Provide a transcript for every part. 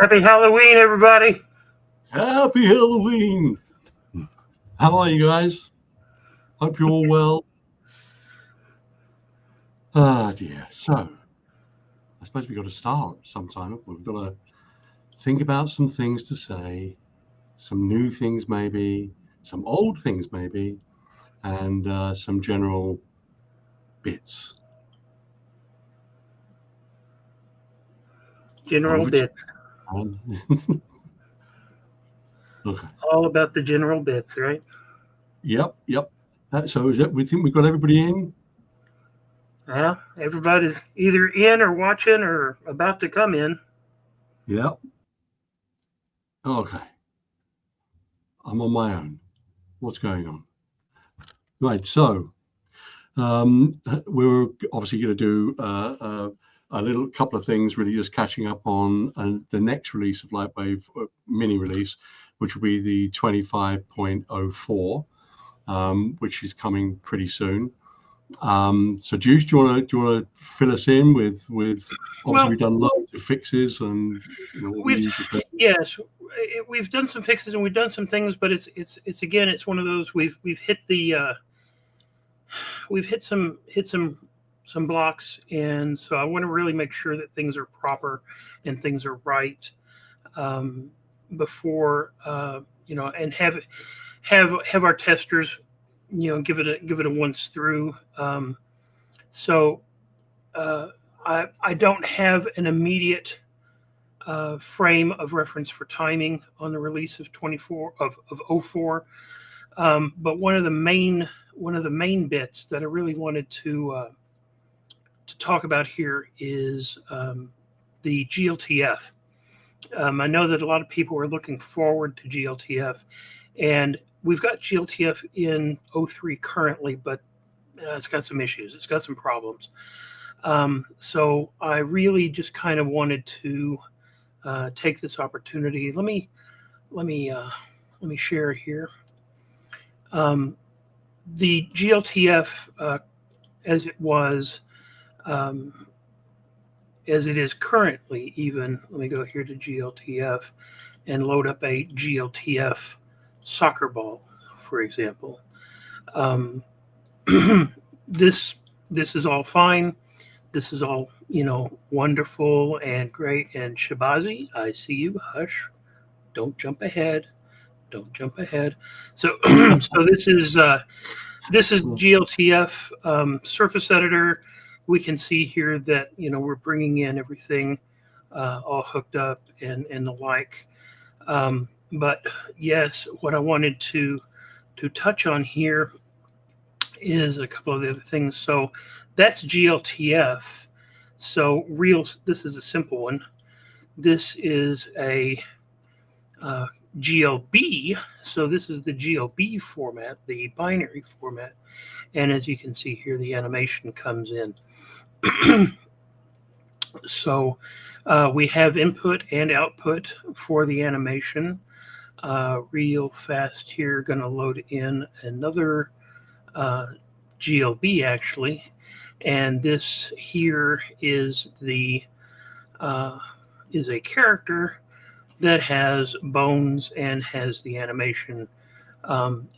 Happy Halloween, everybody. Happy Halloween. How are you guys? Hope you're all well. Ah, dear. So, I suppose we've got to start sometime. We've got to think about some things to say, some new things maybe, some old things maybe, and some general bits. General bits. Okay. All about the general bits, right? Yep. So is that, we think we've got everybody in? Yeah, everybody's either in or watching or about to come in. Yep. Okay. I'm on my own. What's going on? Right. So we're obviously going to do a little couple of things, really just catching up on the next release of LightWave mini release, which will be the 25.04, which is coming pretty soon. So Juice, do you want to fill us in with obviously we've done loads of fixes and we've done some fixes and we've done some things, but it's again, it's one of those we've hit the we've hit some blocks, and so I want to really make sure that things are proper and things are right before and have our testers give it a once through. So I don't have an immediate frame of reference for timing on the release of 04. But one of the main bits that I really wanted to talk about here is the GLTF. I know that a lot of people are looking forward to GLTF, and we've got GLTF in 03 currently, but it's got some issues. It's got some problems. So I really just kind of wanted to take this opportunity. Let me share here. The GLTF, as it was, as it is currently, even, let me go here to GLTF and load up a GLTF soccer ball, for example. This is all fine. This is all, wonderful and great. And Shabazi, I see you. Hush. Don't jump ahead. So this is GLTF surface editor. We can see here that we're bringing in everything all hooked up and the like. But yes, what I wanted to touch on here is a couple of the other things. So that's GLTF. So this is a simple one. This is a GLB. So this is the GLB format, the binary format. And as you can see here, the animation comes in. So we have input and output for the animation. Real fast here, going to load in another GLB actually. And this here is is a character that has bones and has the animation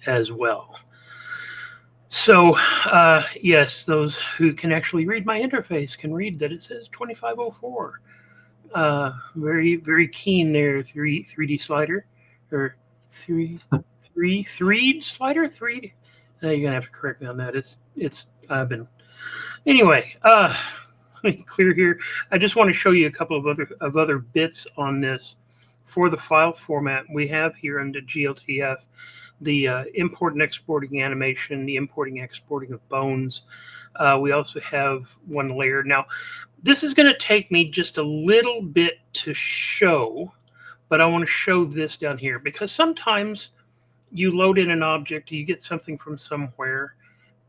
as well. So yes, those who can actually read my interface can read that it says 2504. Very, very keen there. 3D slider or 3D slider. You're gonna have to correct me on that. I've been anyway. Let me clear here. I just want to show you a couple of other bits on this for the file format, we have here under GLTF the import and exporting animation, the importing exporting of bones. We also have one layer. Now, this is going to take me just a little bit to show, but I want to show this down here because sometimes you load in an object, you get something from somewhere,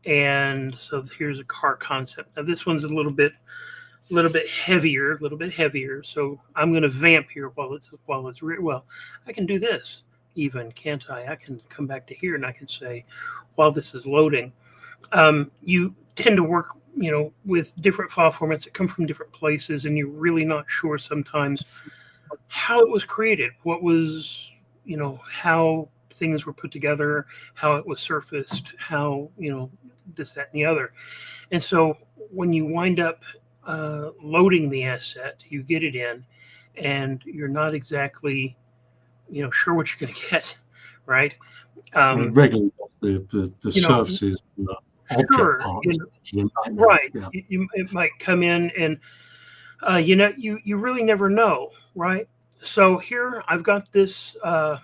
and so here's a car concept. Now this one's a little bit heavier. So I'm going to vamp here while it's well. I can do this even, can't I? I can come back to here and I can say, while this is loading, you tend to work, with different file formats that come from different places, and you're really not sure sometimes how it was created, what was, how things were put together, how it was surfaced, how, this, that, and the other. And so when you wind up loading the asset, you get it in, and you're not exactly, sure what you're going to get, right? Regularly, the surfaces, the object sure, parts, right? Yeah. It might come in, and you really never know, right? So here I've got this. Let's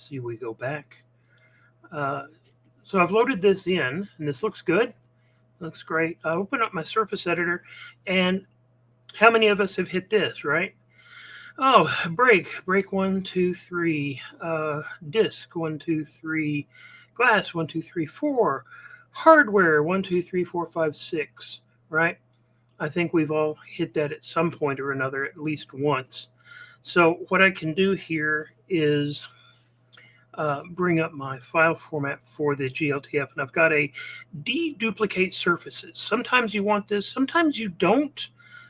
see, we go back. So I've loaded this in, and this looks good. Looks great. I open up my surface editor, and how many of us have hit this, right? Oh, break 1, 2, 3, disk 1, 2, 3, glass 1, 2, 3, 4, hardware 1, 2, 3, 4, 5, 6, right? I think we've all hit that at some point or another, at least once. So what I can do here is bring up my file format for the GLTF, and I've got a deduplicate surfaces. Sometimes you want this, sometimes you don't.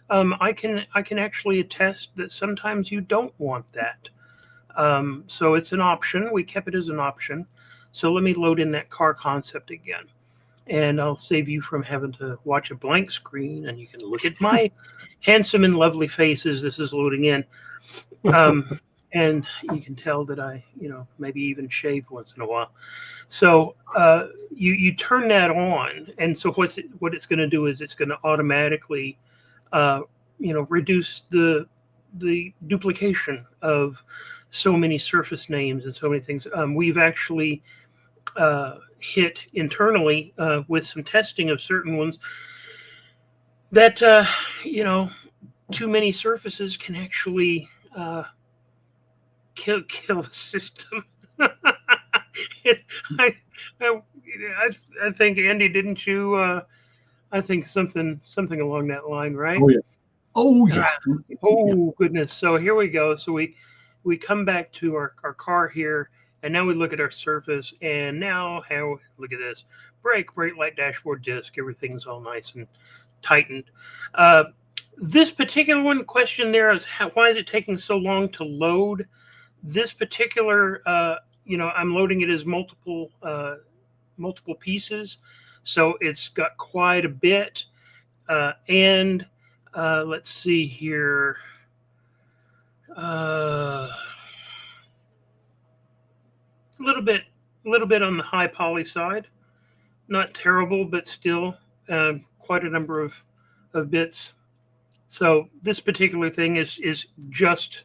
I can actually attest that sometimes you don't want that. So it's an option. We kept it as an option. So let me load in that car concept again, and I'll save you from having to watch a blank screen, and you can look at my handsome and lovely face as this is loading in. And you can tell that I, maybe even shave once in a while. So you turn that on, and so what it's going to do is it's going to automatically, reduce the duplication of so many surface names and so many things. We've actually hit internally with some testing of certain ones that too many surfaces can actually kill the system. I think, Andy, didn't you? I think something along that line, right? Oh yeah. Oh goodness. So here we go. So we come back to our car here, and now we look at our surface, and now look at this. Brake light, dashboard, disc, everything's all nice and tightened. This particular one question there is why is it taking so long to load? This particular, I'm loading it as multiple pieces, so it's got quite a bit. And let's see here. A little bit on the high poly side. Not terrible, but still quite a number of bits. So this particular thing is just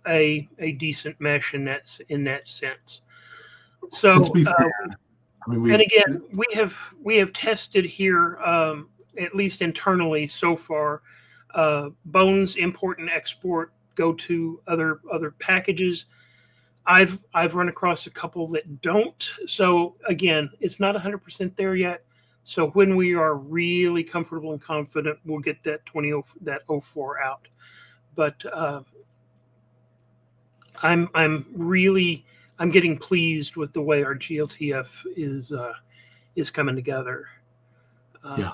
a decent mesh in that sense. So and again, we have tested here at least internally so far. Bones import and export go to other packages. I've run across a couple that don't. So again, it's not 100% there yet. So when we are really comfortable and confident, we'll get that 04 out. But I'm getting pleased with the way our GLTF is coming together. Yeah,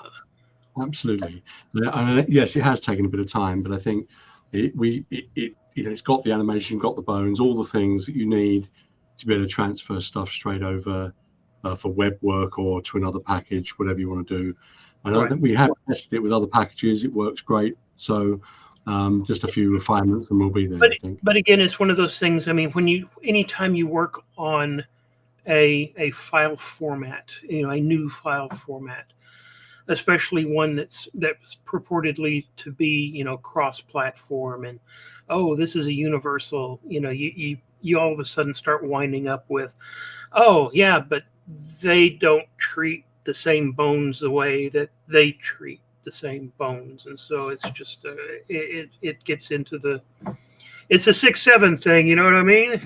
absolutely. Yes, it has taken a bit of time, but I think it's got the animation, got the bones, all the things that you need to be able to transfer stuff straight over for web work or to another package, whatever you want to do. I know that we have tested it with other packages. It works great. So just a few refinements and we'll be there, I think. But again, it's one of those things. I mean, anytime you work on a file format, a new file format, especially one that's purportedly to be cross-platform, and oh, this is a universal. You all of a sudden start winding up with, oh yeah, but they don't treat the same bones the way that they treat the same bones, and so it's just it gets into it's a 6-7 thing, you know what I mean?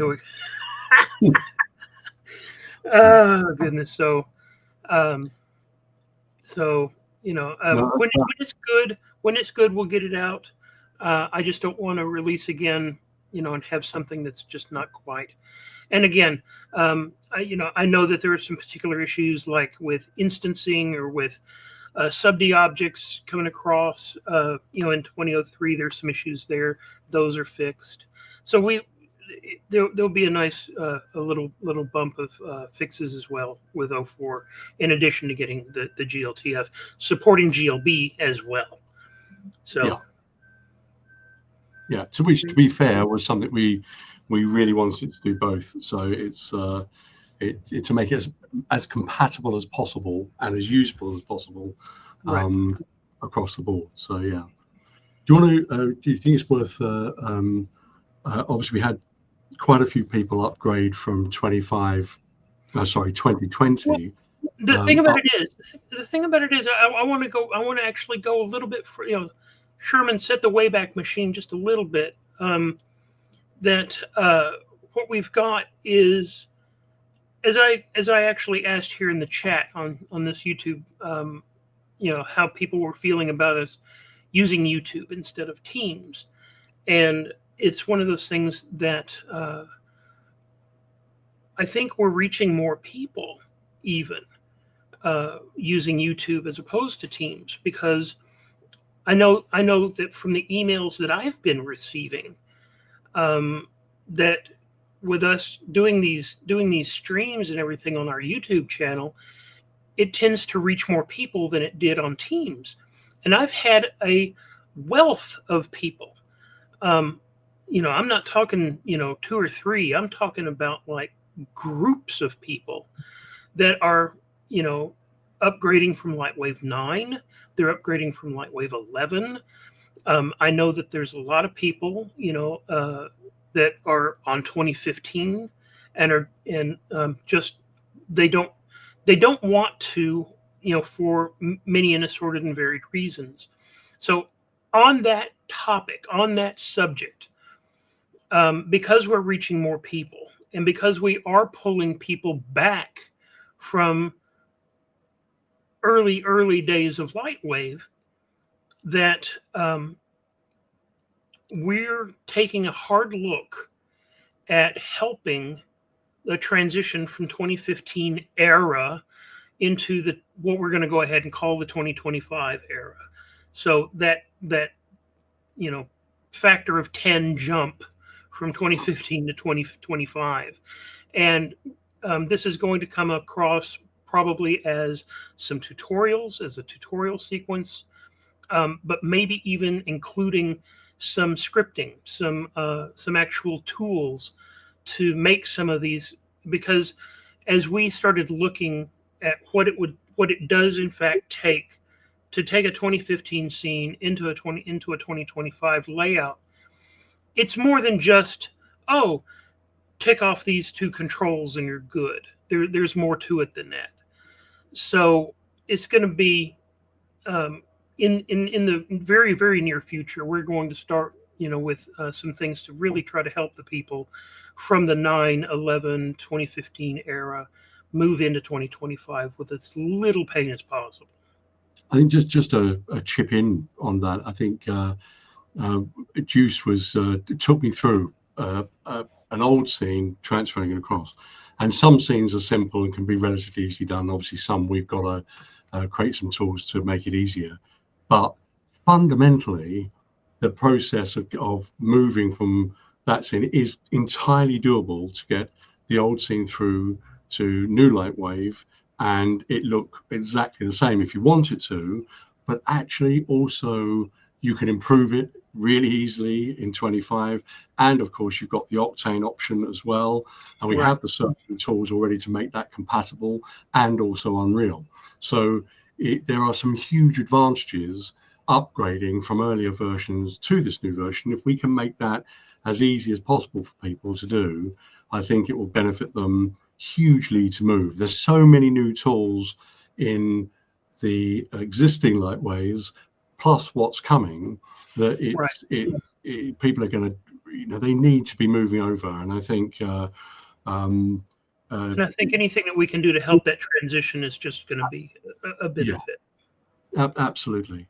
Oh goodness. Um, so No, when it's good, we'll get it out. I just don't want to release again, and have something that's just not quite. And again, I know that there are some particular issues like with instancing or with sub-D objects coming across. In 2003, there's some issues there. Those are fixed. So there'll be a nice a little bump of fixes as well with 04, in addition to getting the GLTF supporting GLB as well. So yeah. To be fair, was something we really wanted to do both. So it's to make it as compatible as possible and as useful as possible across the board. So yeah. Do you want to? Do you think it's worth? Obviously, we had quite a few people upgrade from 2020. Well, the thing about it is, I want to actually go a little bit for Sherman set the Wayback Machine just a little bit. That what we've got is, as I actually asked here in the chat on this YouTube, how people were feeling about us using YouTube instead of Teams, and it's one of those things that I think we're reaching more people even using YouTube as opposed to Teams, because I know that from the emails that I've been receiving, that with us doing these streams and everything on our YouTube channel, it tends to reach more people than it did on Teams. And I've had a wealth of people. I'm not talking, 2 or 3. I'm talking about like groups of people that are, upgrading from LightWave 9. They're upgrading from LightWave 11. I know that there's a lot of people, that are on 2015 and just they don't want to, for many and assorted and varied reasons. So on that topic, on that subject, because we're reaching more people and because we are pulling people back from early days of LightWave, that we're taking a hard look at helping the transition from 2015 era into what we're going to go ahead and call the 2025 era. So that factor of 10 jump from 2015 to 2025. And this is going to come across probably as some tutorials, as a tutorial sequence, but maybe even including some scripting, some actual tools to make some of these, because as we started looking at what it does in fact take to take a 2015 scene into a 2025 layout, it's more than just, oh, tick off these 2 controls and you're good. There's more to it than that. So it's going to be in the very, very near future, we're going to start, with some things to really try to help the people from the 9/11 2015 era move into 2025 with as little pain as possible. I think just a chip in on that. I think Juice took me through an old scene, transferring it across. And some scenes are simple and can be relatively easily done. Obviously, some we've got to create some tools to make it easier. But fundamentally, the process of moving from that scene is entirely doable to get the old scene through to new LightWave, and it look exactly the same if you wanted to. But actually, also, you can improve it really easily in 25, and of course you've got the Octane option as well, and we have the certain tools already to make that compatible and also Unreal. So there are some huge advantages upgrading from earlier versions to this new version. If we can make that as easy as possible for people to do, I think it will benefit them hugely to move. There's so many new tools in the existing LightWaves, plus what's coming, that people are going to, they need to be moving over. And I think, and I think anything that we can do to help that transition is just going to be a benefit. Yeah, absolutely.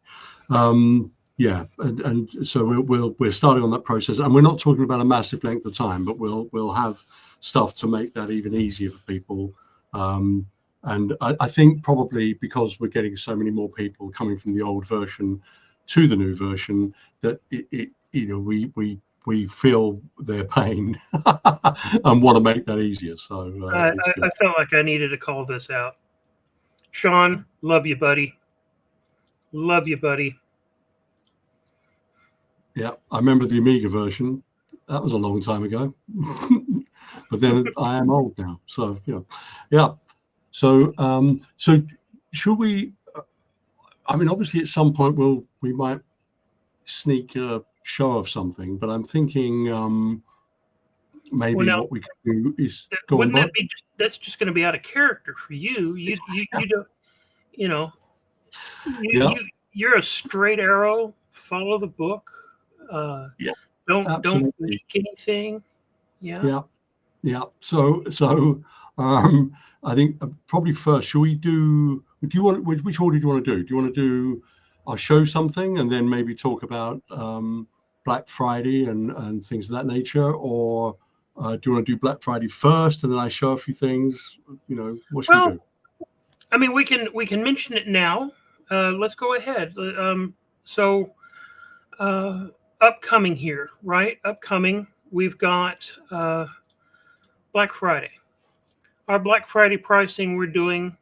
Yeah, and so we're starting on that process, and we're not talking about a massive length of time, but we'll have stuff to make that even easier for people. And I think probably because we're getting so many more people coming from the old version to the new version, that we feel their pain and want to make that easier. So I felt like I needed to call this out. Sean, love you, buddy. Love you, buddy. Yeah, I remember the Amiga version. That was a long time ago. But then I am old now, so yeah. So so should we? I mean, obviously, at some point we might sneak a show of something, but I'm thinking maybe what we could do is go on. Wouldn't that be? That's just going to be out of character for you. You don't. You're a straight arrow. Follow the book. Don't leak anything. Yeah. So I think probably first, should we do? Which order do you want to do? Do you want to do? I'll show something and then maybe talk about Black Friday and things of that nature, or do you want to do Black Friday first and then I show a few things? What should we do? I mean, we can mention it now. Let's go ahead. So upcoming here, right? Upcoming, we've got Black Friday. Our Black Friday pricing we're doing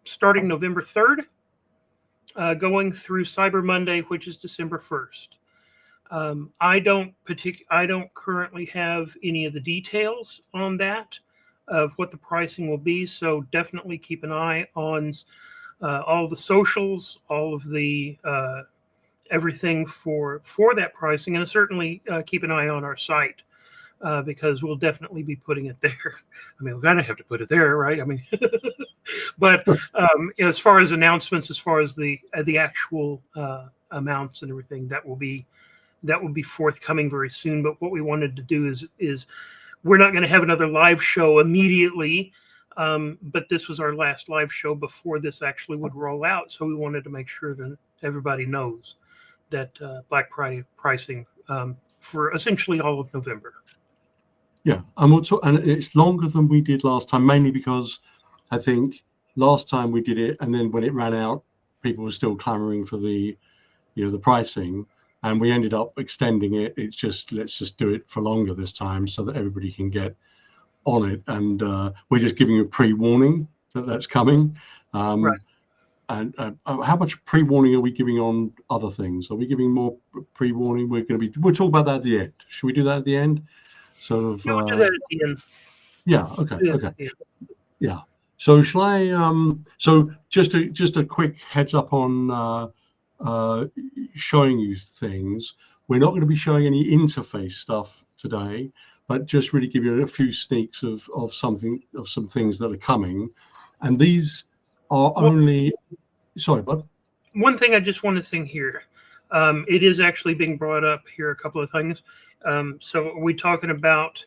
starting November 3rd, going through Cyber Monday, which is December 1st. I don't currently have any of the details on that of what the pricing will be, so definitely keep an eye on all the socials, all of the everything for that pricing, and certainly keep an eye on our site because we'll definitely be putting it there. I mean, we're gonna have to put it there, right? I mean, but as far as announcements, as far as the actual amounts and everything, that will be forthcoming very soon. But what we wanted to do is we're not going to have another live show immediately. But this was our last live show before this actually would roll out. So we wanted to make sure that everybody knows that Black Friday pricing for essentially all of November. Yeah, and we'll talk, and it's longer than we did last time, mainly because I think last time we did it, and then when it ran out, people were still clamoring for the pricing, and we ended up extending it. It's just, let's just do it for longer this time so that everybody can get on it, and we're just giving you a pre-warning that that's coming. Right. And how much pre-warning are we giving on other things? Are we giving more pre-warning? We'll talk about that at the end. Should we do that at the end? Sort of. We'll do that at the end. Yeah. Okay. Yeah. So shall I? So just a quick heads up on showing you things. We're not going to be showing any interface stuff today, but just really give you a few sneaks of some things that are coming, and these are only. Sorry, bud. One thing I just want to sing here. It is actually being brought up here. A couple of things. So are we talking about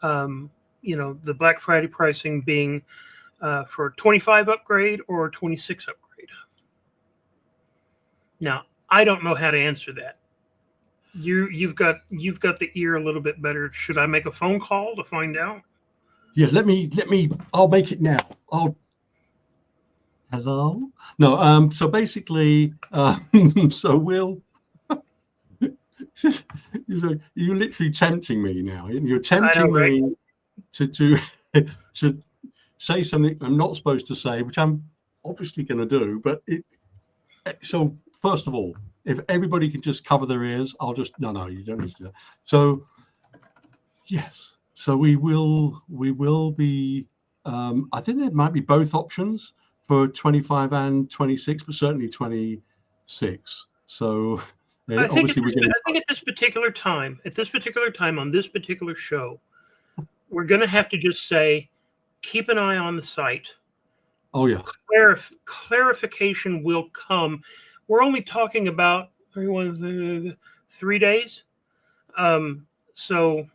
the Black Friday pricing being for 25 upgrade or 26 upgrade? Now I don't know how to answer that. You've got the ear a little bit better. Should I make a phone call to find out? Yeah, let me. I'll make it now. Hello? No. So basically, so we'll. You're literally tempting me now. You're tempting me to say something I'm not supposed to say, which I'm obviously going to do. But so first of all, if everybody can just cover their ears, I'll just no, you don't need to do that. So yes, so we will be. I think there might be both options for 25 and 26, but certainly 26. So I think obviously at this particular time on this particular show, we're going to have to just say, keep an eye on the site. Oh yeah. Clarification will come. We're only talking about 3 days. So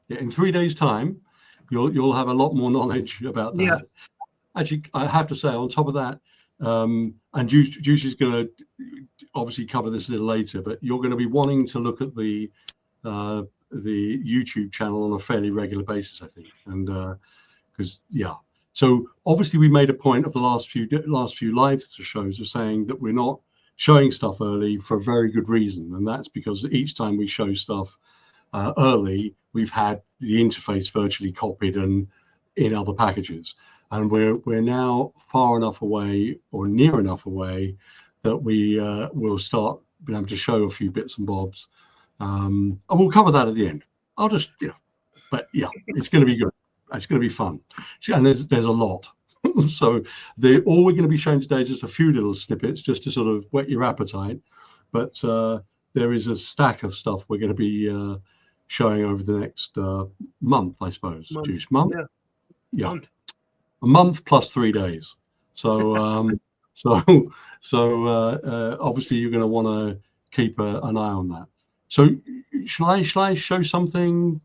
yeah, in 3 days' time, you'll have a lot more knowledge about that. Yeah. Actually, I have to say, on top of that, and Juice is going to obviously cover this a little later, but you're going to be wanting to look at the YouTube channel on a fairly regular basis, I think, and because so obviously we made a point of the last few live shows of saying that we're not showing stuff early for a very good reason, and that's because each time we show stuff early, we've had the interface virtually copied and in other packages, and we're now far enough away or near enough away that we will start being able to show a few bits and bobs, and we'll cover that at the end. I'll just but yeah, it's going to be good. It's going to be fun. And there's a lot. So all we're going to be showing today is just a few little snippets just to sort of whet your appetite. But there is a stack of stuff we're going to be showing over the next month, I suppose. Juice month? Yeah. Month. A month plus 3 days. So obviously you're going to want to keep an eye on that. So shall I show something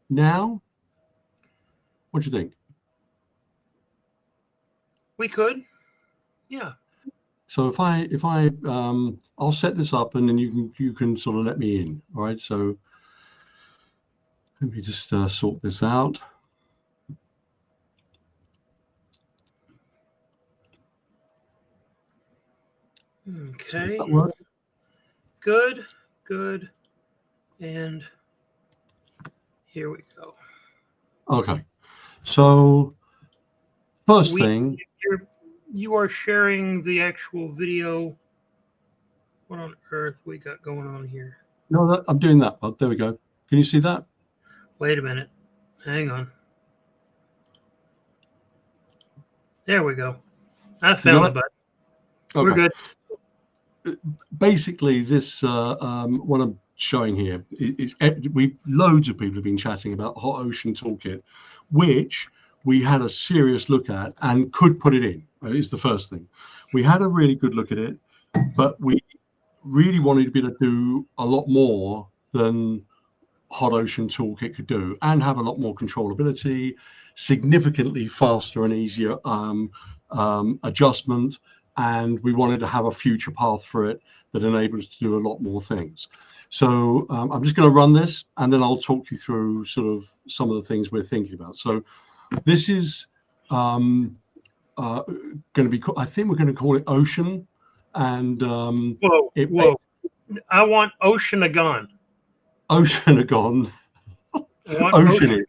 now? What do you think? We could, yeah. So if I I'll set this up and then you can sort of let me in. All right. So let me just sort this out. Okay. So Good. And here we go. Okay. So first thing, you are sharing the actual video. What on earth we got going on here? No, I'm doing that. But there we go. Can you see that? Wait a minute. Hang on. There we go. I found the button. Okay. We're good. Basically, this what I'm showing here is loads of people have been chatting about Hot Ocean Toolkit, which we had a serious look at and could put it in. Is the first thing. We had a really good look at it, but we really wanted to be able to do a lot more than Hot Ocean Toolkit could do, and have a lot more controllability, significantly faster and easier adjustment. And we wanted to have a future path for it that enables us to do a lot more things. So I'm just going to run this, and then I'll talk you through sort of some of the things we're thinking about. So this is going to be, I think we're going to call it Ocean. And whoa. I want Oceanagon. Oceanagon. Ocean it.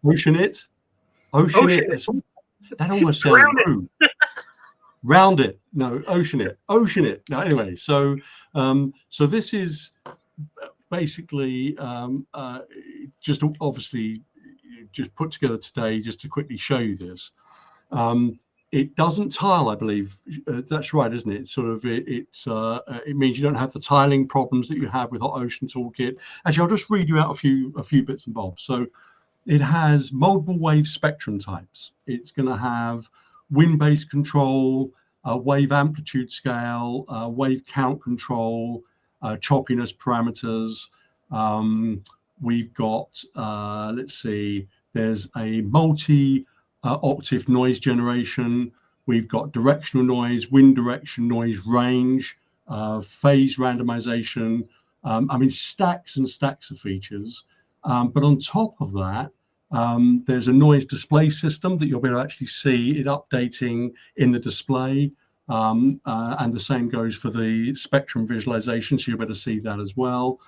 Ocean it. Ocean it. That almost sounds rude. Round it. No, ocean it. Ocean it. No, anyway, so this is basically just obviously just put together today just to quickly show you this. It doesn't tile, I believe. That's right, isn't it? Sort of it means you don't have the tiling problems that you have with Hot Ocean Toolkit. Actually, I'll just read you out a few bits and bobs. So it has multiple wave spectrum types. It's going to have wind-based control, wave amplitude scale, wave count control, choppiness parameters. We've got, let's see, there's a multi-octave noise generation. We've got directional noise, wind direction, noise range, phase randomization. I mean, stacks and stacks of features. But on top of that, there's a noise display system that you'll be able to actually see it updating in the display. And the same goes for the spectrum visualization, so you'll be able to see that as well.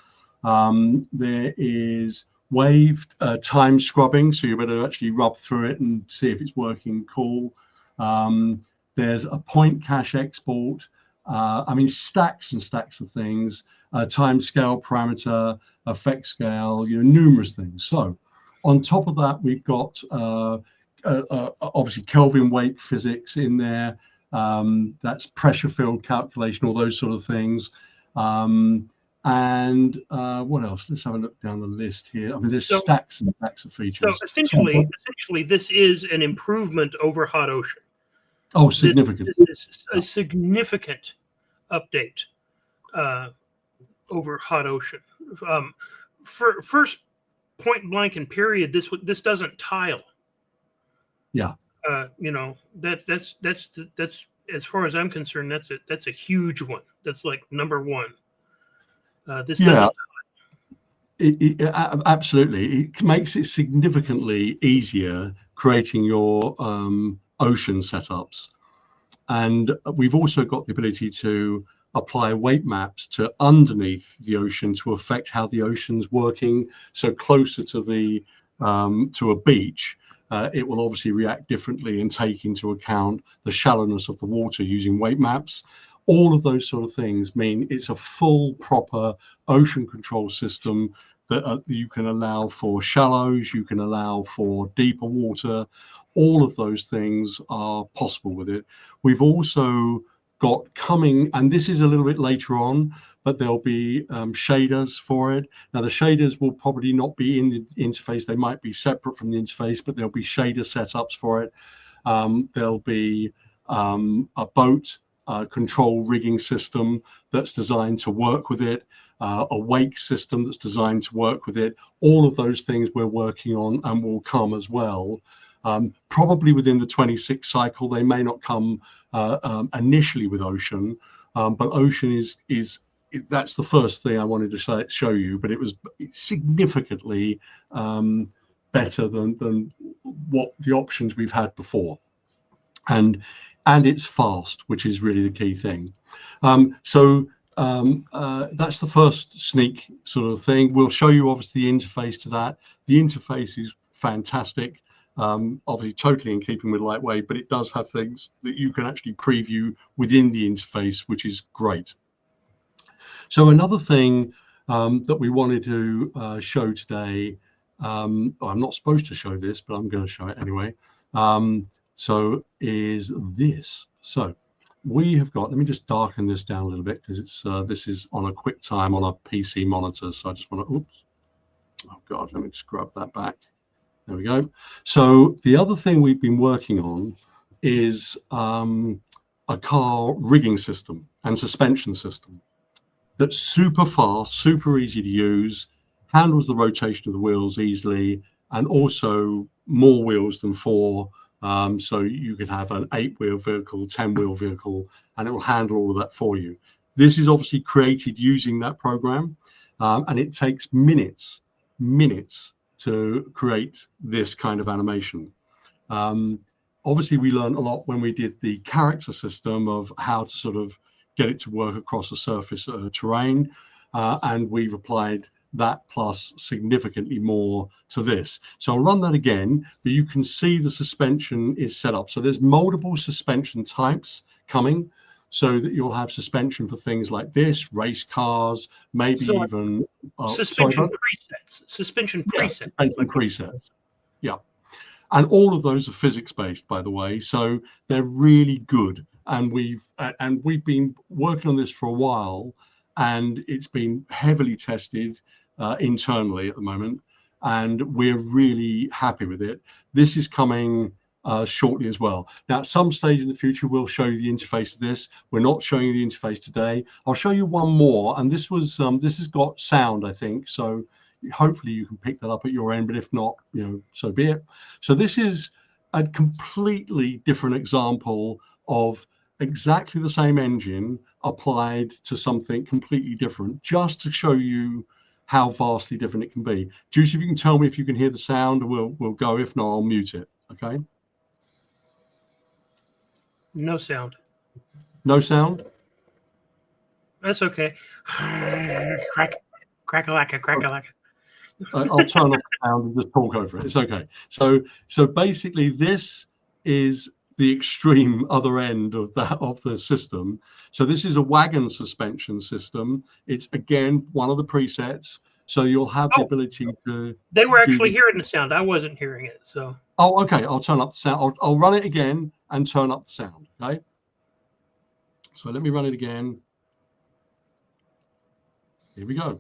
There is wave time scrubbing, so you'll be able to actually rub through it and see if it's working cool. There's a point cache export. I mean, stacks and stacks of things. Time scale parameter, effect scale, numerous things. So on top of that, we've got obviously Kelvin weight physics in there. That's pressure field calculation, all those sort of things. And what else? Let's have a look down the list here. I mean, there's stacks and stacks of features. So essentially, this is an improvement over hot ocean. Oh, significant. This is a significant update over hot ocean. For first point blank and period, this doesn't tile. Yeah. That's as far as I'm concerned, that's a huge one. That's like number one. This doesn't. Absolutely. It makes it significantly easier creating your ocean setups. And we've also got the ability to apply weight maps to underneath the ocean to affect how the ocean's working. So closer to the to a beach, it will obviously react differently and take into account the shallowness of the water using weight maps. All of those sort of things mean it's a full, proper ocean control system that you can allow for shallows, you can allow for deeper water. All of those things are possible with it. We've also got coming, and this is a little bit later on, but there'll be shaders for it. Now, the shaders will probably not be in the interface. They might be separate from the interface, but there'll be shader setups for it. There'll be a boat control rigging system that's designed to work with it, a wake system that's designed to work with it. All of those things we're working on and will come as well. Probably within the 26 cycle. They may not come initially with Ocean, but Ocean is that's the first thing I wanted to show you, but it was significantly better than what the options we've had before. And it's fast, which is really the key thing. So that's the first sneak sort of thing. We'll show you obviously the interface to that. The interface is fantastic, obviously totally in keeping with LightWave, but it does have things that you can actually preview within the interface, which is great. So another thing that we wanted to show today, I'm not supposed to show this, but I'm going to show it anyway. So is this. So we have got, let me just darken this down a little bit because it's this is on a QuickTime on a PC monitor. So I just want to, oops, oh God, let me just grab that back. There we go. So the other thing we've been working on is a car rigging system and suspension system that's super fast, super easy to use, handles the rotation of the wheels easily, and also more wheels than 4. So you could have an 8-wheel vehicle, 10-wheel vehicle, and it will handle all of that for you. This is obviously created using that program, and it takes minutes to create this kind of animation. Obviously, we learned a lot when we did the character system of how to sort of get it to work across a surface terrain, and we've applied that plus significantly more to this. So I'll run that again, but you can see the suspension is set up. So there's multiple suspension types coming, so that you'll have suspension for things like this, race cars, maybe even suspension presets. Suspension presets. Yeah. And all of those are physics-based, by the way, so they're really good. And we've been working on this for a while, and it's been heavily tested internally at the moment, and we're really happy with it. This is coming shortly as well. Now, at some stage in the future, we'll show you the interface of this. We're not showing you the interface today. I'll show you one more, and this was this has got sound, I think, so hopefully you can pick that up at your end, but if not, you know, so be it. So this is a completely different example of exactly the same engine applied to something completely different, just to show you how vastly different it can be. Juice, if you can tell me if you can hear the sound, we'll go. If not, I'll mute it. Okay. No sound. No sound? That's okay. Crack-a-lacka, crack-a-lacka. I'll turn off the sound and just talk over it. It's okay. So basically, this is the extreme other end of the system. So this is a wagon suspension system. It's again one of the presets. So you'll have the ability to. Then we're actually hearing the sound. I wasn't hearing it. So Oh, okay. I'll turn up the sound. I'll run it again and turn up the sound. Okay. So let me run it again. Here we go.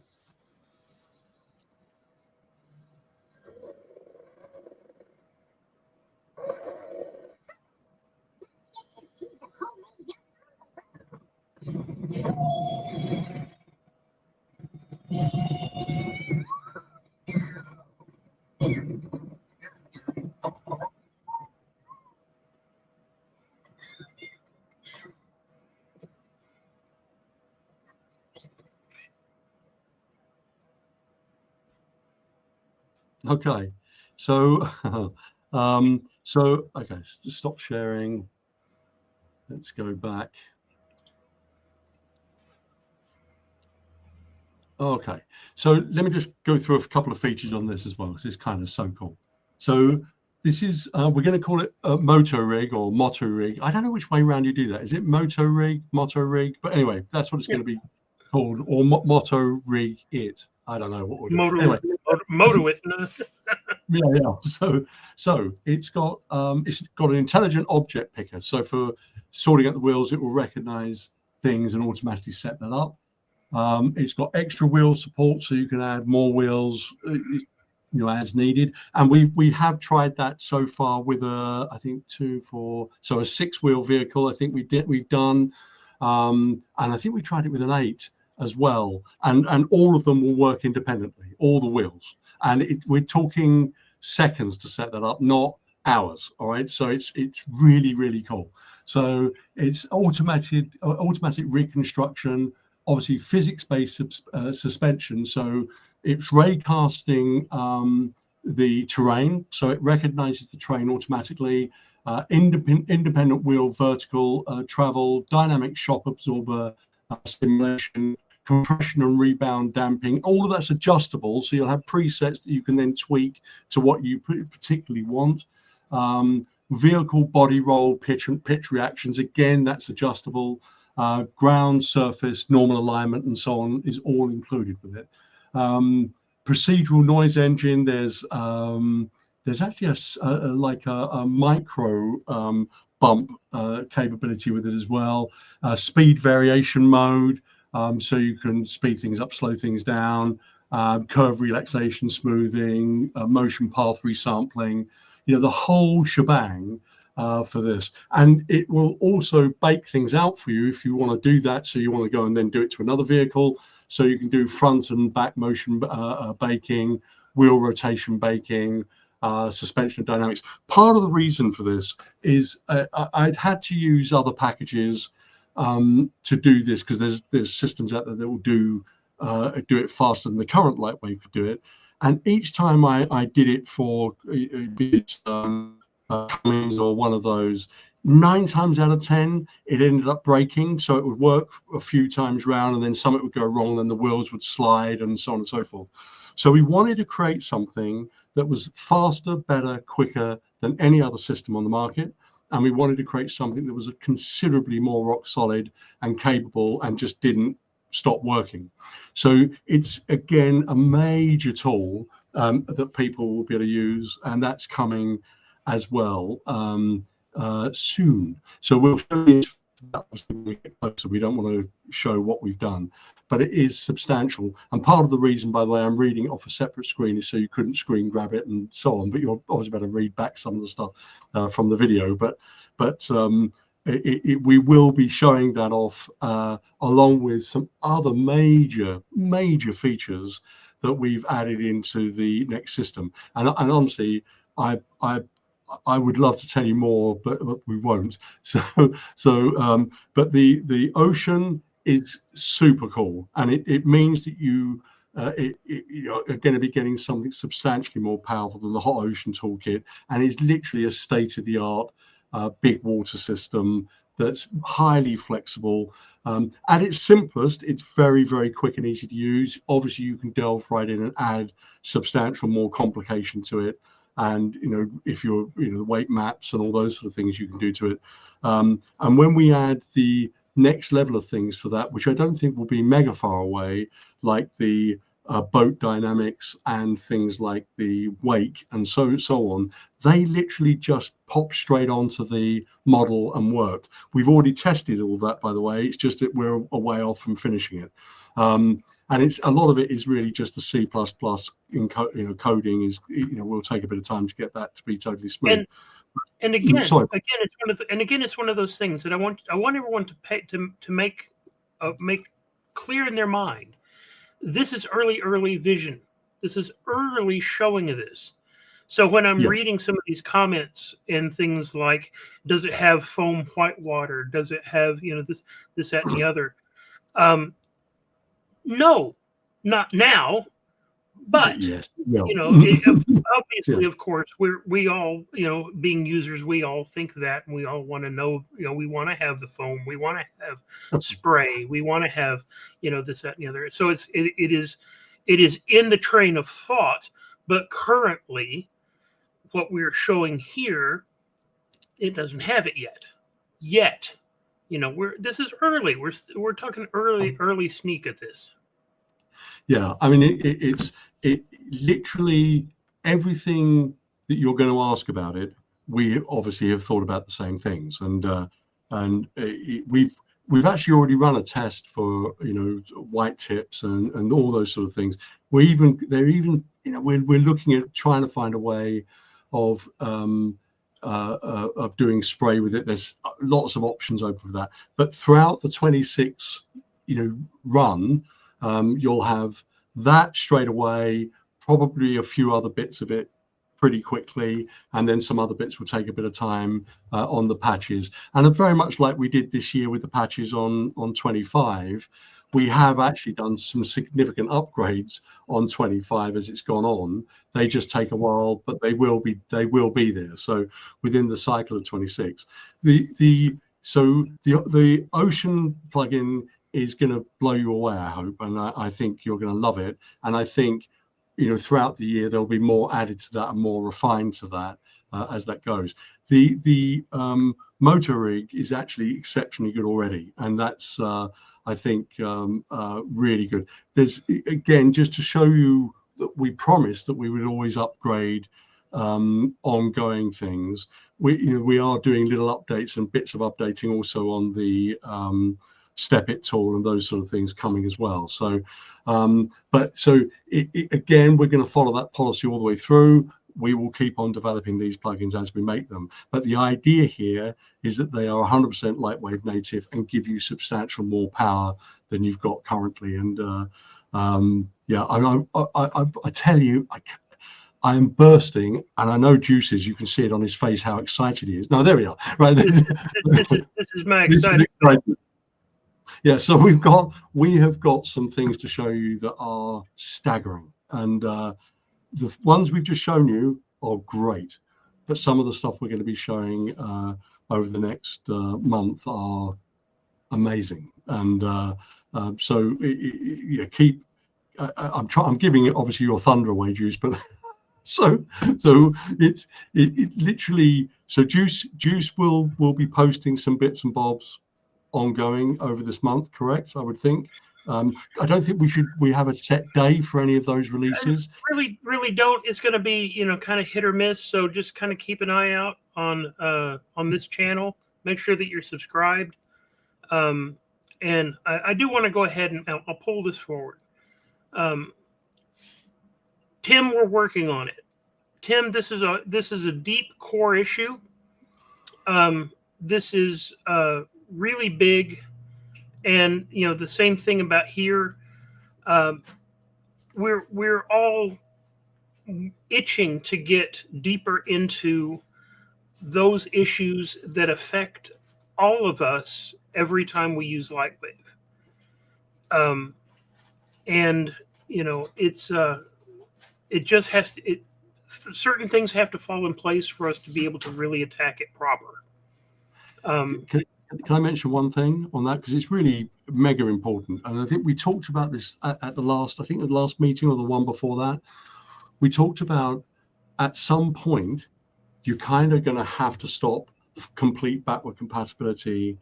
Okay, so okay, stop sharing. Let's go back. Okay, so let me just go through a couple of features on this as well, because it's kind of so cool. So this is we're going to call it a moto rig or motto rig. I don't know which way around you do that. Is it moto rig, motto rig? But anyway, that's what it's going to be called, or motto rig it. I don't know what we'll do. Anyway. Moto it. Yeah. So it's got an intelligent object picker. So for sorting out the wheels, it will recognize things and automatically set that up. It's got extra wheel support, so you can add more wheels, as needed. And we have tried that so far with I think a 6-wheel vehicle. I think we've done, and I think we tried it with an 8 as well. And all of them will work independently, all the wheels. And we're talking seconds to set that up, not hours. All right, so it's really, really cool. So it's automatic reconstruction, obviously physics-based suspension. So it's ray casting the terrain, so it recognizes the terrain automatically. Independent wheel vertical travel, dynamic shock absorber stimulation, compression and rebound damping, all of that's adjustable, so you'll have presets that you can then tweak to what you particularly want. Vehicle body roll, pitch reactions, again, that's adjustable. Ground surface, normal alignment, and so on is all included with it. Procedural noise engine, there's actually a micro bump capability with it as well. Speed variation mode, so you can speed things up, slow things down. Curve relaxation, smoothing, motion path resampling, the whole shebang for this. And it will also bake things out for you if you want to do that. So you want to go and then do it to another vehicle. So you can do front and back motion baking, wheel rotation baking, suspension dynamics. Part of the reason for this is I'd had to use other packages to do this, because there's systems out there that will do it faster than the current LightWave could do it. And each time I did it for Cummins or one of those, 9 times out of 10 it ended up breaking. So it would work a few times round, and then something would go wrong, and the wheels would slide, and so on and so forth. So we wanted to create something that was faster, better, quicker than any other system on the market. And we wanted to create something that was considerably more rock solid and capable, and just didn't stop working. So it's, again, a major tool that people will be able to use, and that's coming as well soon. So we'll show you that as we get closer. We don't want to show what we've done, but it is substantial. And part of the reason, by the way, I'm reading it off a separate screen is so you couldn't screen grab it and so on, but you're obviously about to read back some of the stuff from the video. But we will be showing that off along with some other major features that we've added into the next system. And honestly, I would love to tell you more, but we won't. But the Ocean is super cool, and it means that you are going to be getting something substantially more powerful than the Hot Ocean toolkit, and it's literally a state-of-the-art big water system that's highly flexible. At its simplest, it's very, very quick and easy to use. Obviously, you can delve right in and add substantial more complication to it. And if you're the weight maps and all those sort of things you can do to it. And when we add the next level of things for that, which I don't think will be mega far away, like the boat dynamics and things like the wake and so on, they literally just pop straight onto the model and work. We've already tested all that, by the way. It's just that we're a way off from finishing it. And it's a lot of it is really just the C++ in coding is, we'll take a bit of time to get that to be totally smooth. And again, it's one of those things that I want everyone to make clear in their mind. This is early vision. This is early showing of this. So when I'm reading some of these comments and things like, does it have foam whitewater? Does it have, this, that, and the other? No, not now. But yes, obviously, of course, we all, being users, we all think that, and we all want to know, we want to have the foam, we want to have spray, we want to have, this, that, and the other. So it is in the train of thought, but currently, what we're showing here, it doesn't have it yet. This is early. We're talking early sneak at this. Yeah, I mean, it literally everything that you're going to ask about it, we obviously have thought about the same things, and we've actually already run a test for white tips and all those sort of things. We're looking at trying to find a way of doing spray with it. There's lots of options open for that, but throughout the 26 run, you'll have that straight away, probably a few other bits of it pretty quickly, and then some other bits will take a bit of time on the patches. And very much like we did this year with the patches on 25, we have actually done some significant upgrades on 25 as it's gone on. They just take a while, but they will be there. So within the cycle of 26, the Ocean plugin is going to blow you away, I hope, and I think you're going to love it. And I think throughout the year there'll be more added to that and more refined to that as that goes. The motor rig is actually exceptionally good already, and that's I think really good. There's, again, just to show you that we promised that we would always upgrade ongoing things. We are doing little updates and bits of updating also on the Step It tool and those sort of things coming as well. So, again, we're going to follow that policy all the way through. We will keep on developing these plugins as we make them. But the idea here is that they are 100% LightWave native and give you substantial more power than you've got currently. And I tell you, I am bursting, and I know Juices, you can see it on his face how excited he is. No, there we are. Right. This is my excitement. Yeah, so we have got some things to show you that are staggering, and the ones we've just shown you are great, but some of the stuff we're going to be showing over the next month are amazing. And so keep. I'm giving it obviously your thunder away, Juice, but so it literally. So Juice will be posting some bits and bobs ongoing over this month, correct? I would think. I don't think we have a set day for any of those releases. I really don't. It's going to be kind of hit or miss. So just kind of keep an eye out on this channel. Make sure that you're subscribed. And I do want to go ahead and I'll pull this forward. Tim, we're working on it. Tim, this is a deep core issue. This is really big, and the same thing about here. We're all itching to get deeper into those issues that affect all of us every time we use LightWave. And it's it just has to. Certain things have to fall in place for us to be able to really attack it proper. Can I mention one thing on that, because it's really mega important, and I think we talked about this at the last meeting or the one before that. We talked about at some point you're kind of going to have to stop complete backward compatibility,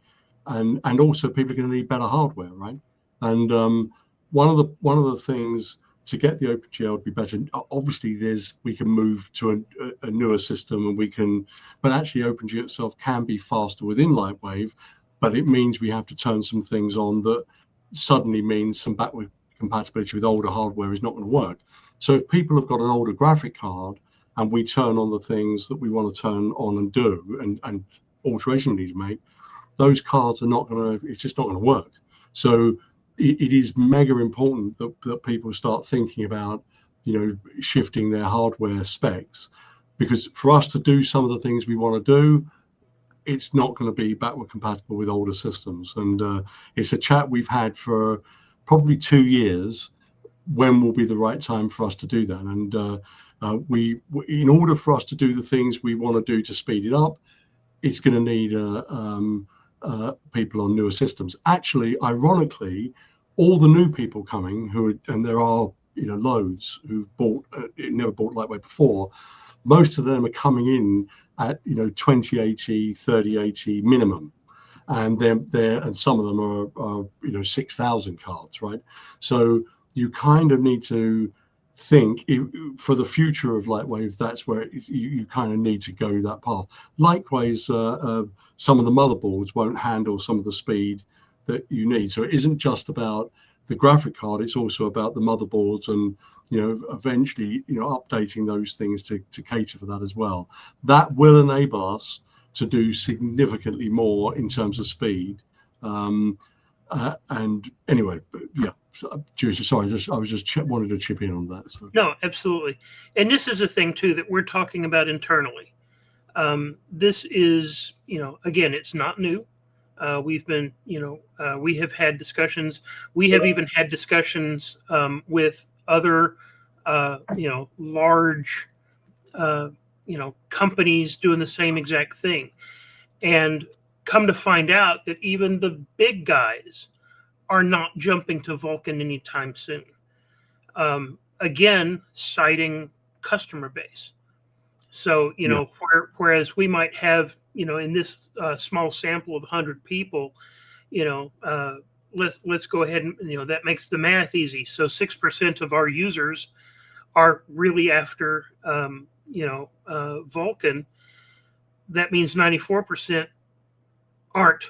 and also people are going to need better hardware, right? And one of the things to get the OpenGL to be better. Obviously, we can move to a newer system, and we can, but actually OpenGL itself can be faster within LightWave, but it means we have to turn some things on that suddenly means some backward compatibility with older hardware is not going to work. So if people have got an older graphic card and we turn on the things that we want to turn on and do, and alteration we need to make, those cards are not going to, it's just not going to work. So it is mega important that people start thinking about, shifting their hardware specs, because for us to do some of the things we want to do, it's not going to be backward compatible with older systems. And it's a chat we've had for probably 2 years. When will be the right time for us to do that? And we, in order for us to do the things we want to do to speed it up, it's going to need people on newer systems. Actually, ironically, all the new people coming and there are loads who've never bought LightWave before. Most of them are coming in at 2080, 3080 minimum, and and some of them are 6,000 cards, right? So you kind of need to think for the future of LightWave. That's where you kind of need to go that path. Likewise, some of the motherboards won't handle some of the speed that you need. So it isn't just about the graphic card, it's also about the motherboards, and eventually updating those things to cater for that as well. That will enable us to do significantly more in terms of speed. And anyway, yeah, sorry, I was just wanted to chip in on that. So. No, absolutely. And this is a thing too that we're talking about internally. This is, again, it's not new. We've been, we have had discussions. We have even had discussions with other, large, companies doing the same exact thing. And come to find out that even the big guys are not jumping to Vulkan anytime soon. Again, citing customer base. So, whereas we might have, in this small sample of 100 people, let's go ahead and, that makes the math easy. So 6% of our users are really after, Vulkan. That means 94% aren't,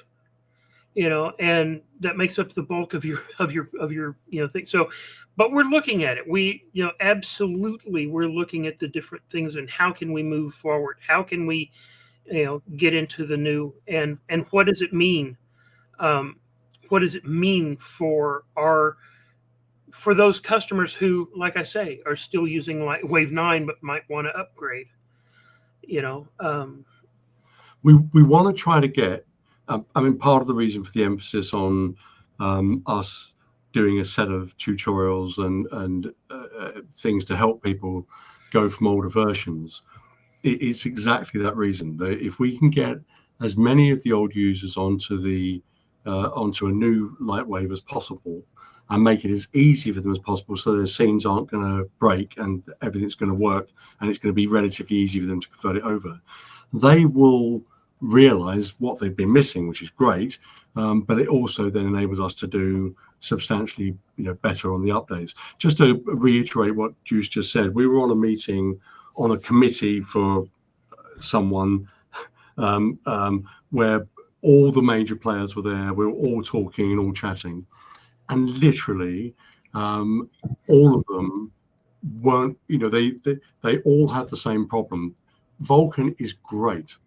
and that makes up the bulk of your thing. So, but we're looking at it. We, absolutely, we're looking at the different things and how can we move forward? How can we, get into the new, and what does it mean? What does it mean for those customers who, like I say, are still using LightWave 9 but might want to upgrade? We want to try to get. Part of the reason for the emphasis on us doing a set of tutorials and things to help people go from older versions, it's exactly that reason. That if we can get as many of the old users onto a new LightWave as possible, and make it as easy for them as possible, so their scenes aren't going to break and everything's going to work, and it's going to be relatively easy for them to convert it over, they will realize what they've been missing, which is great. But it also then enables us to do substantially better on the updates. Just to reiterate what Juice just said, we were on a meeting on a committee for someone where all the major players were there. We were all talking and all chatting, and literally all of them weren't, they all had the same problem. Vulkan is great,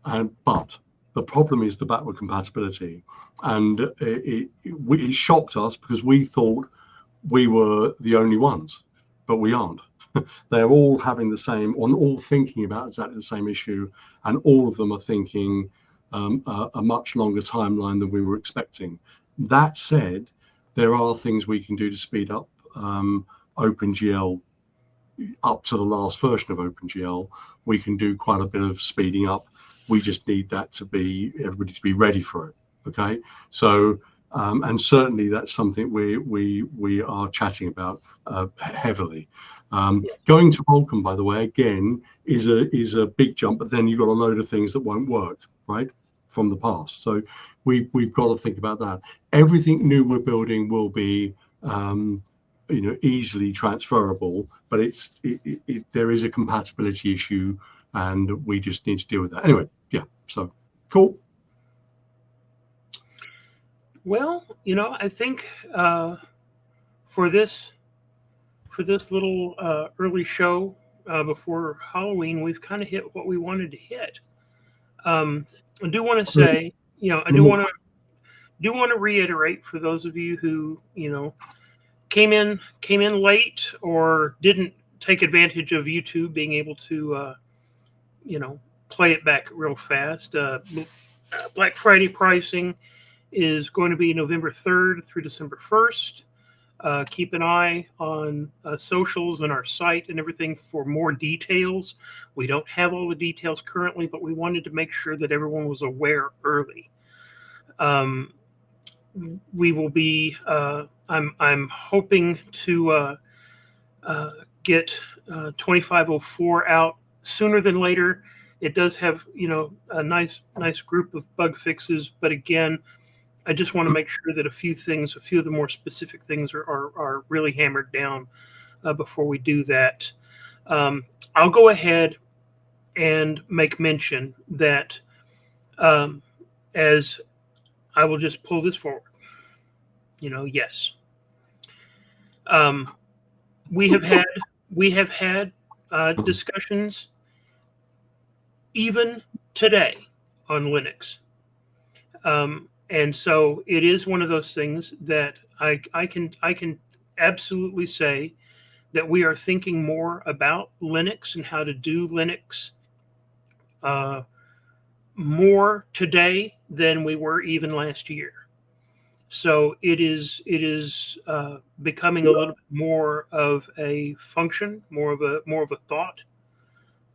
but the problem is the backward compatibility, and it shocked us because we thought we were the only ones, but we aren't. They're all having the same, all thinking about exactly the same issue, and all of them are thinking a much longer timeline than we were expecting. That said, there are things we can do to speed up OpenGL up to the last version of OpenGL. We can do quite a bit of speeding up. We just need that to be, everybody to be ready for it. Okay, so and certainly that's something we are chatting about heavily. Going to Vulkan, by the way, again is a big jump, but then you've got a load of things that won't work, right, from the past. So we've got to think about that. Everything new we're building will be easily transferable, but there is a compatibility issue, and we just need to deal with that. Anyway, yeah, so cool. Well, I think for this little early show before Halloween, we've kind of hit what we wanted to hit. I do want to say, I do want to reiterate for those of you who came in late or didn't take advantage of YouTube being able to play it back real fast. Black Friday pricing is going to be November 3rd through December 1st. Keep an eye on socials and our site and everything for more details. We don't have all the details currently, but we wanted to make sure that everyone was aware early. We will be. I'm hoping to get 2504 out sooner than later. It does have a nice group of bug fixes, but again, I just want to make sure that a few of the more specific things are really hammered down before we do that. I'll go ahead and make mention that as I will just pull this forward. Yes. We have had discussions even today on Linux. And so it is one of those things that I can absolutely say that we are thinking more about Linux and how to do Linux more today than we were even last year. So it is becoming a little bit more of a function, more of a thought.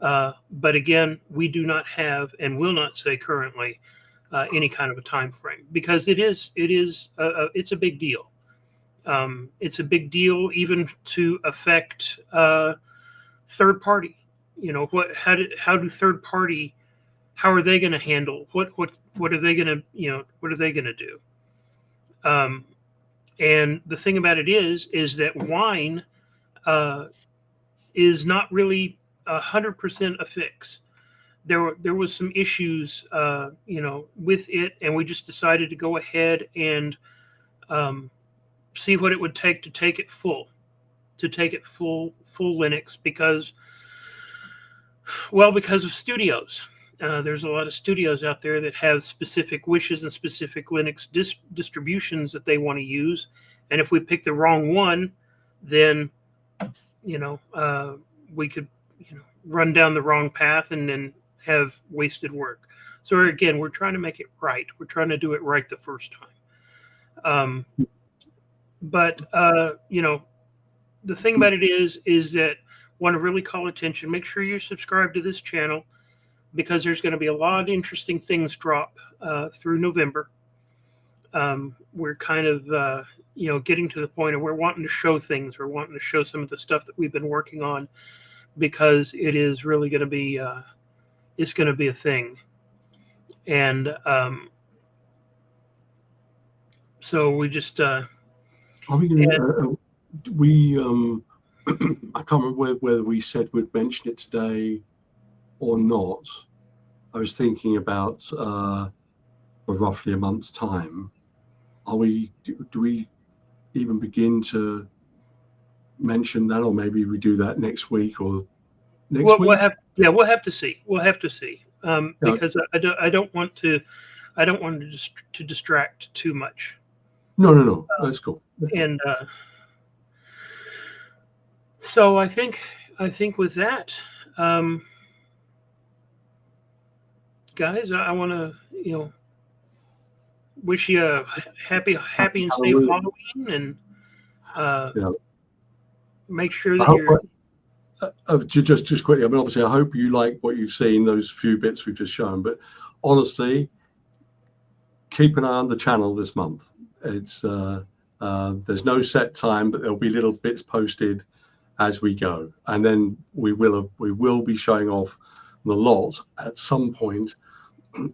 But again, we do not have and will not say currently any kind of a time frame, because it's a big deal. It's a big deal even to affect third party. How do third party? How are they going to handle what are they going to do? And the thing about it is that wine is not really 100% a fix. There was some issues, with it, and we just decided to go ahead and see what it would take to take it full Linux, because of studios. There's a lot of studios out there that have specific wishes and specific Linux distributions that they want to use, and if we pick the wrong one, then we could run down the wrong path and then have wasted work. So again, we're trying to make it right. We're trying to do it right the first time. But the thing about it is that want to really call attention. Make sure you're subscribed to this channel, because there's going to be a lot of interesting things drop through November. We're kind of getting to the point of we're wanting to show things. We're wanting to show some of the stuff that we've been working on, because it is really going to be it's going to be a thing. And so we just are we going to I can't remember whether we said we'd mention it today or not. I was thinking about for roughly a month's time. Do we even begin to mention that, or maybe we do that next week or next week? We'll have to see. Because I don't want to distract too much. No, that's cool. And so I think with that, guys, I want to wish you a happy and safe Halloween, and make sure that you're. Just quickly, I mean, obviously, I hope you like what you've seen, those few bits we've just shown. But honestly, keep an eye on the channel this month. It's there's no set time, but there'll be little bits posted as we go, and then we will be showing off the lot at some point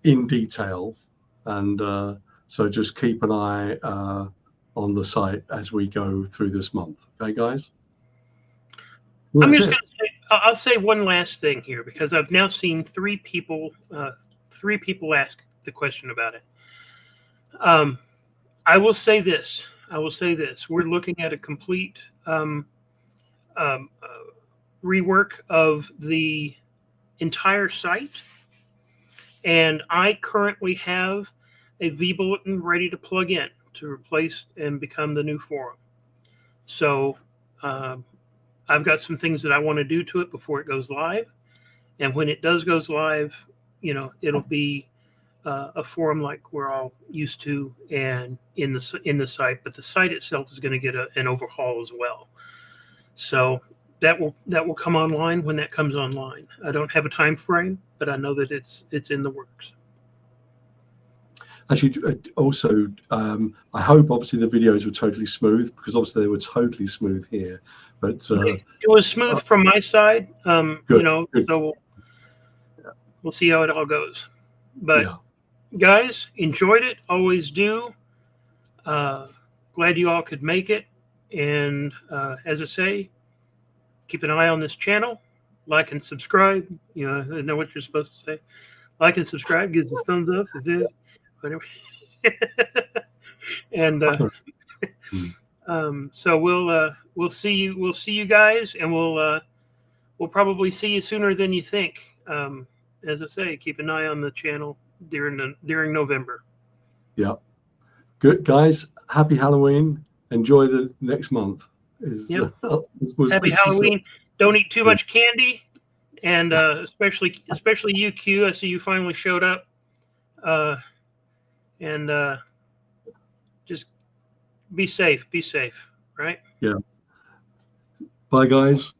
in detail. And so just keep an eye on the site as we go through this month. Okay, guys? I'm That's just it. going to say, I'll say one last thing here, because I've now seen three people ask the question about it. I will say this. We're looking at a complete rework of the entire site. And I currently have a vBulletin ready to plug in to replace and become the new forum. So I've got some things that I want to do to it before it goes live. And when it does goes live, it'll be a forum like we're all used to, and in the site. But the site itself is going to get an overhaul as well. So that will come online when that comes online. I don't have a time frame, but I know that it's in the works. Actually, also, I hope obviously the videos were totally smooth, because obviously they were totally smooth here. But it was smooth from my side, good, good. so we'll see how it all goes. But Yeah. guys, enjoyed it, always do. Glad you all could make it. And as I say, keep an eye on this channel, like and subscribe. I know what you're supposed to say. Like and subscribe, gives us thumbs up, whatever. And so we'll see you guys, and we'll probably see you sooner than you think. As I say, keep an eye on the channel during November. Yeah. Good, guys. Happy Halloween. Enjoy the next month. Happy Halloween. Don't eat too much candy, and especially you, Q. I see you finally showed up. And just be safe, right? Yeah. Bye, guys.